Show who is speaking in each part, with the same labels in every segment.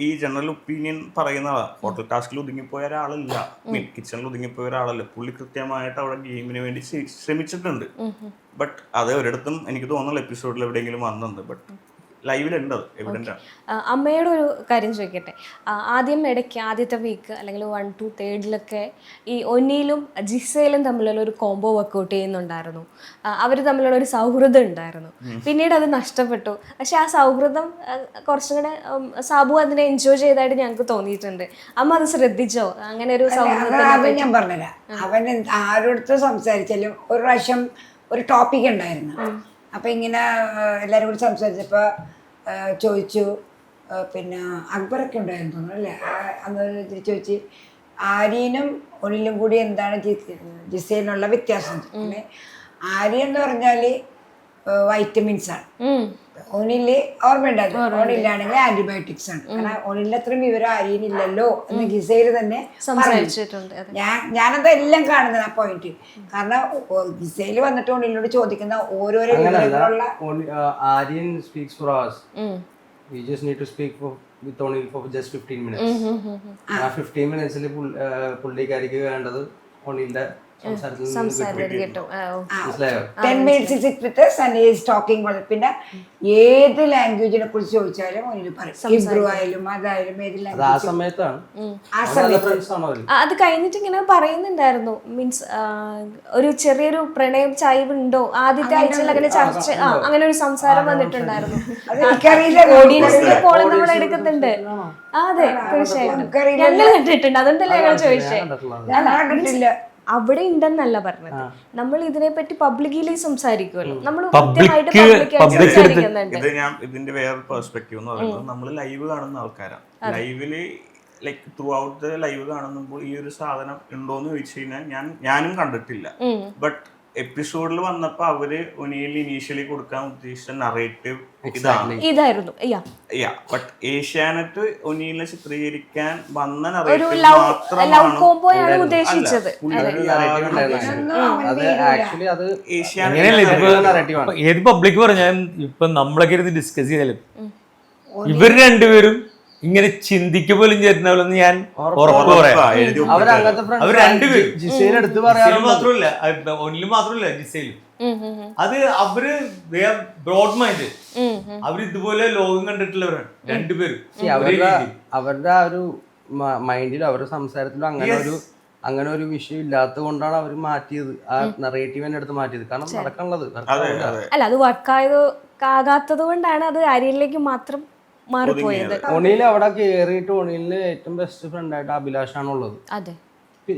Speaker 1: ഈ general opinion പറയുന്നതാ. Hotel ടാസ്കിൽ ഒതുങ്ങിപ്പോയ ഒരാളല്ല, കിച്ചണിൽ ഒതുങ്ങിപ്പോയ ഒരാളല്ല. പുള്ളി കൃത്യമായിട്ട് അവിടെ ഗെയിമിന് വേണ്ടി ശ്രമിച്ചിട്ടുണ്ട്. ബട്ട് അത് ഒരിടത്തും എനിക്ക് തോന്നുന്നുള്ള എപ്പിസോഡിൽ എവിടെയെങ്കിലും വന്നിട്ടുണ്ട്. ബട്ട് ലൈവിലുണ്ട്, അത് എവിഡൻ്റ് ആണ്.
Speaker 2: അമ്മയോട് ഒരു കാര്യം ചോദിക്കട്ടെ. ആദ്യം ഇടയ്ക്ക് ആദ്യത്തെ വീക്ക് അല്ലെങ്കിൽ 1 to 3 ഈ ഒന്നിയിലും ജിസയിലും തമ്മിലുള്ള ഒരു കോംബോ വർക്കൗട്ട് ചെയ്യുന്നുണ്ടായിരുന്നു. അവർ തമ്മിലുള്ള ഒരു സൗഹൃദം ഉണ്ടായിരുന്നു. പിന്നീട് അത് നഷ്ടപ്പെട്ടു. പക്ഷെ ആ സൗഹൃദം കുറച്ചും കൂടെ സാബു അതിനെ എൻജോയ് ചെയ്തതായിട്ട് ഞങ്ങൾക്ക് തോന്നിയിട്ടുണ്ട്. അമ്മ അത് ശ്രദ്ധിച്ചോ? അങ്ങനെ ഒരു സൗഹൃദം
Speaker 3: ഞാൻ പറഞ്ഞുതരാം. അവൻ ആരോടത്ത് സംസാരിച്ചാലും ഒരു പ്രാവശ്യം ഒരു ടോപ്പിക് ഉണ്ടായിരുന്നു. അപ്പം ഇങ്ങനെ എല്ലാവരും കൂടി സംസാരിച്ചപ്പോൾ ചോദിച്ചു, പിന്നെ അക്ബറൊക്കെ ഉണ്ടായിരുന്നു തോന്നുന്നു അല്ലേ, അന്ന് ചോദിച്ച് ആര്യനും ഒന്നിലും കൂടി എന്താണ് ജിസയിലുള്ള വ്യത്യാസം. പിന്നെ ആര്യ എന്ന് പറഞ്ഞാൽ വൈറ്റമിൻസ് ആണ്, ഒന്നില് ഓർമ്മയുണ്ടായിരുന്നു. ഓണിലാണെങ്കിൽ ആന്റിബയോട്ടിക്സ് ആണ്. കാരണം ഒന്നിൽ അത്രയും വിവരം ആര്യനില്ലല്ലോ എന്ന് ജിസയിൽ തന്നെ
Speaker 2: സംസാരിച്ചിട്ടുണ്ട്.
Speaker 3: ഞാനതെല്ലാം കാണുന്നത് ആ പോയിന്റ്. കാരണം ജിസയിൽ വന്നിട്ട് ഒന്നിനോട് ചോദിക്കുന്ന ഓരോരോ വിവരങ്ങളുള്ള
Speaker 4: Aryan speaks for hours. We just need to speak with only for just 15 minutes. ആ 15 minutes പുള്ളിക്കാരിക്ക് വേണ്ടത് ഒന്നിന്റെ
Speaker 3: പിന്നെ ഏത് ലാംഗ്വേജിനെ കുറിച്ച് ചോദിച്ചാലും ഹിബ്രു ആയാലും അതായാലും ഏത് ലാംഗ്വേജ്.
Speaker 2: അത് കഴിഞ്ഞിട്ട് ഇങ്ങനെ പറയുന്നുണ്ടായിരുന്നു, മീൻസ് ഒരു ചെറിയൊരു പ്രണയം ചായ്വ് ഉണ്ടോ ആദ്യത്തെ ആഴ്ചയിൽ അങ്ങനെ ചർച്ച, അങ്ങനെ ഒരു സംസാരം വന്നിട്ടുണ്ടായിരുന്നു. ഓഡിയൻസിന്റെ കോള് നമ്മൾ എടുക്കുന്നുണ്ട്. അതെ, തീർച്ചയായിട്ടും ഞങ്ങൾ കണ്ടിട്ടുണ്ട്. അതുകൊണ്ടല്ലേ ഞങ്ങൾ ചോദിച്ചേ. അവിടെ ഉണ്ടെന്നല്ല പറഞ്ഞത്, നമ്മൾ ഇതിനെ പറ്റി പബ്ലിക്കലി സംസാരിക്കുമല്ലോ, നമ്മൾ
Speaker 1: ഇത് ഞാൻ ഇതിന്റെ വേറെ പെർസ്പെക്റ്റീവ് എന്ന് പറയുന്നത്, നമ്മൾ ലൈവ് കാണുന്ന ആൾക്കാരാണ്. ലൈവില് like throughout the live കാണുമ്പോൾ ഈ ഒരു സാധനം ഉണ്ടോന്ന് ചോദിച്ചു കഴിഞ്ഞാൽ ഞാനും കണ്ടിട്ടില്ല. ബട്ട് എപ്പിസോഡിൽ വന്നപ്പോ അവര് ഒനിയിൽ ഇനീഷ്യലി കൊടുക്കാൻ ഉദ്ദേശിച്ച നറേറ്റീവ്
Speaker 2: ഇതായിരുന്നു.
Speaker 1: ബട്ട് ഏഷ്യാനെറ്റ് ഒനിയിലെ ചിത്രീകരിക്കാൻ വന്ന
Speaker 5: ഏത് പബ്ലിക് പറഞ്ഞാലും ഇപ്പൊ നമ്മളൊക്കെ ഇരുന്ന് ഡിസ്കസ് ചെയ്താലും ഇവർ രണ്ടുപേരും ഇങ്ങനെ ചിന്തിക്ക പോലും ചേരുന്നവരെന്ന് ഞാൻ ഉറപ്പ് പറയാം. അവർ രണ്ടുപേരും മാത്രമല്ല, ഒന്നിലും മാത്രമല്ല ജിസയിലും. അത് അവര് ബ്രോഡ് മൈൻഡ്, അവർ ഇതുപോലെ ലോകം കണ്ടിട്ടുള്ളവരാണ് രണ്ടുപേരും.
Speaker 4: അവരുടെ ആ ഒരു മൈൻഡിലും അവരുടെ സംസാരത്തിലും അങ്ങനെ ഒരു വിഷയം ഇല്ലാത്തത് കൊണ്ടാണ് അവർ മാറ്റിയത്, ആ നറേറ്റീവിന്റെ അടുത്ത് മാറ്റിയത്. കാരണം നടക്കാനുള്ളത്
Speaker 2: അല്ല, അത് വർക്കാകാത്തത് കൊണ്ടാണ് അത് ആര്യയിലേക്ക് മാത്രം മാറിപ്പോയത്.
Speaker 4: ഒണിയിൽ അവിടെ കയറിയിട്ട് ഒണിയിലിന് ഏറ്റവും ബെസ്റ്റ് ഫ്രണ്ട് ആയിട്ട് അഭിലാഷാണുള്ളത്.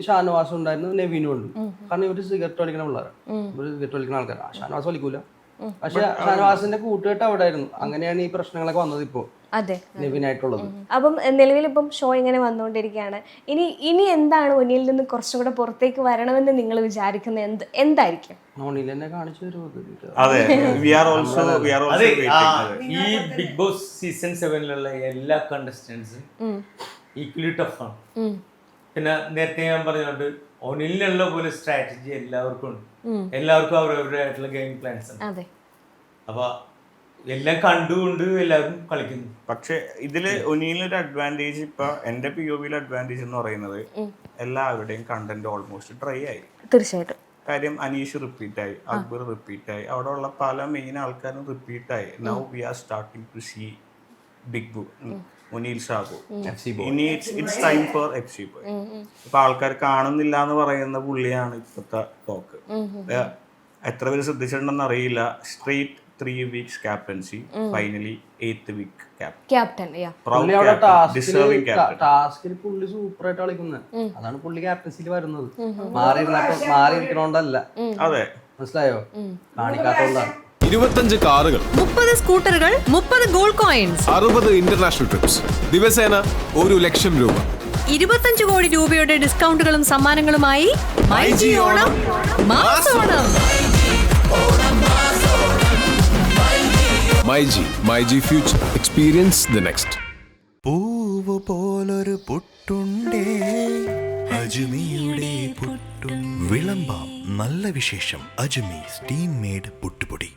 Speaker 4: ഷാനവാസ് ഉണ്ടായിരുന്നു, നെവിനും ഉണ്ട്. കാരണം ഇവര് സിഗരറ്റ് വലിക്കുന്ന പിള്ളേരാണ്, ഇവര് സിഗരറ്റ് വലിക്കുന്ന ആൾക്കാരാണ്. ഷാനവാസ് വലിക്കൂല, പക്ഷെ ഷാനവാസിന്റെ കൂട്ടുകെട്ട് അവിടെ ആയിരുന്നു. അങ്ങനെയാണ് ഈ പ്രശ്നങ്ങളൊക്കെ വന്നത് ഇപ്പോൾ നെവിനായിട്ടുള്ളത്.
Speaker 2: അപ്പം നിലവിൽ ഇപ്പം ഷോ ഇങ്ങനെ വന്നുകൊണ്ടിരിക്കുകയാണ്. ഇനി എന്താണ് ഒന്നിയിൽ നിന്ന് കുറച്ചുകൂടെ പുറത്തേക്ക് വരണമെന്ന് നിങ്ങൾ വിചാരിക്കുന്നത് എന്തായിരിക്കും?
Speaker 5: ഈ ബിഗ് ബോസ് സീസൺ 7 എല്ലാ കണ്ടസ്റ്റൻസും ഈക്വലി ടഫാണ്. പിന്നെ നേരത്തെ ഞാൻ പറഞ്ഞുകൊണ്ട് ഒനിലിനുള്ള പോലെ സ്ട്രാറ്റജി എല്ലാവർക്കും ഉണ്ട്. എല്ലാവർക്കും അവരവരുടേതായിട്ടുള്ള ഗെയിം പ്ലാൻസ് ഉണ്ട്. അപ്പൊ എല്ലാം കണ്ടുകൊണ്ട് എല്ലാവരും കളിക്കുന്നു.
Speaker 1: പക്ഷെ ഇതില് ഒനിയിലൊരു അഡ്വാൻറ്റേജ്, ഇപ്പൊ എന്റെ POVയിലെ അഡ്വാൻറ്റേജ് എന്ന് പറയുന്നത് എല്ലാവരുടെയും കണ്ടന്റ് ഓൾമോസ്റ്റ് ഡ്രൈ ആയി.
Speaker 2: തീർച്ചയായിട്ടും.
Speaker 1: കാര്യം അനീഷ് റിപ്പീറ്റായി, അക്ബർ റിപ്പീറ്റായി, അവിടെ ഉള്ള പല മെയിൻ ആൾക്കാരും റിപ്പീറ്റായി. Now we are starting to see big ബു, ഒനിൽ ഷാബു. ഇനി it's time for FC boy. ഇപ്പൊ ആൾക്കാർ കാണുന്നില്ല എന്ന് പറയുന്ന പുള്ളിയാണ് ഇപ്പോഴത്തെ ടോക്ക്. എത്ര പേര് ശ്രദ്ധിച്ചിട്ടുണ്ടെന്ന് അറിയില്ല. Straight 3 weeks captaincy, finally 8th week
Speaker 2: captain.
Speaker 4: ടാസ്കിൽ പുള്ളി സൂപ്പർ ആയിട്ട് കളിക്കുന്നത്. അതാണ് പുള്ളി ക്യാപ്റ്റൻസിയിൽ വരുന്നത്. മാറിയിരിക്കണോണ്ടല്ല.
Speaker 1: അതെ,
Speaker 4: മനസ്സിലായോ? കാണിക്കാത്തോണ്ടാണ്.
Speaker 6: 25 കാറുകൾ,
Speaker 7: 30 സ്കൂട്ടറുകൾ, 30 ഗോൾഡ് കോയിൻസ്,
Speaker 6: 60 ഇന്റർനാഷണൽ ട്രിപ്സ്, ദിവസേന 1 ലക്ഷം രൂപ,
Speaker 7: 25 കോടി രൂപയുടെ ഡിസ്കൗണ്ടുകളും സമ്മാനങ്ങളുമായി മൈജി ഓണം മാസോണം.
Speaker 6: MyG future, experience the next.
Speaker 8: പൂവ് പോലൊരു പുട്ടുണ്ടേ അജ്മിയുടെ പുട്ടും. വിളമ്പാം നല്ല വിശേഷം. അജ്മി സ്റ്റീം മെയ്ഡ് പുട്ടുപൊടി.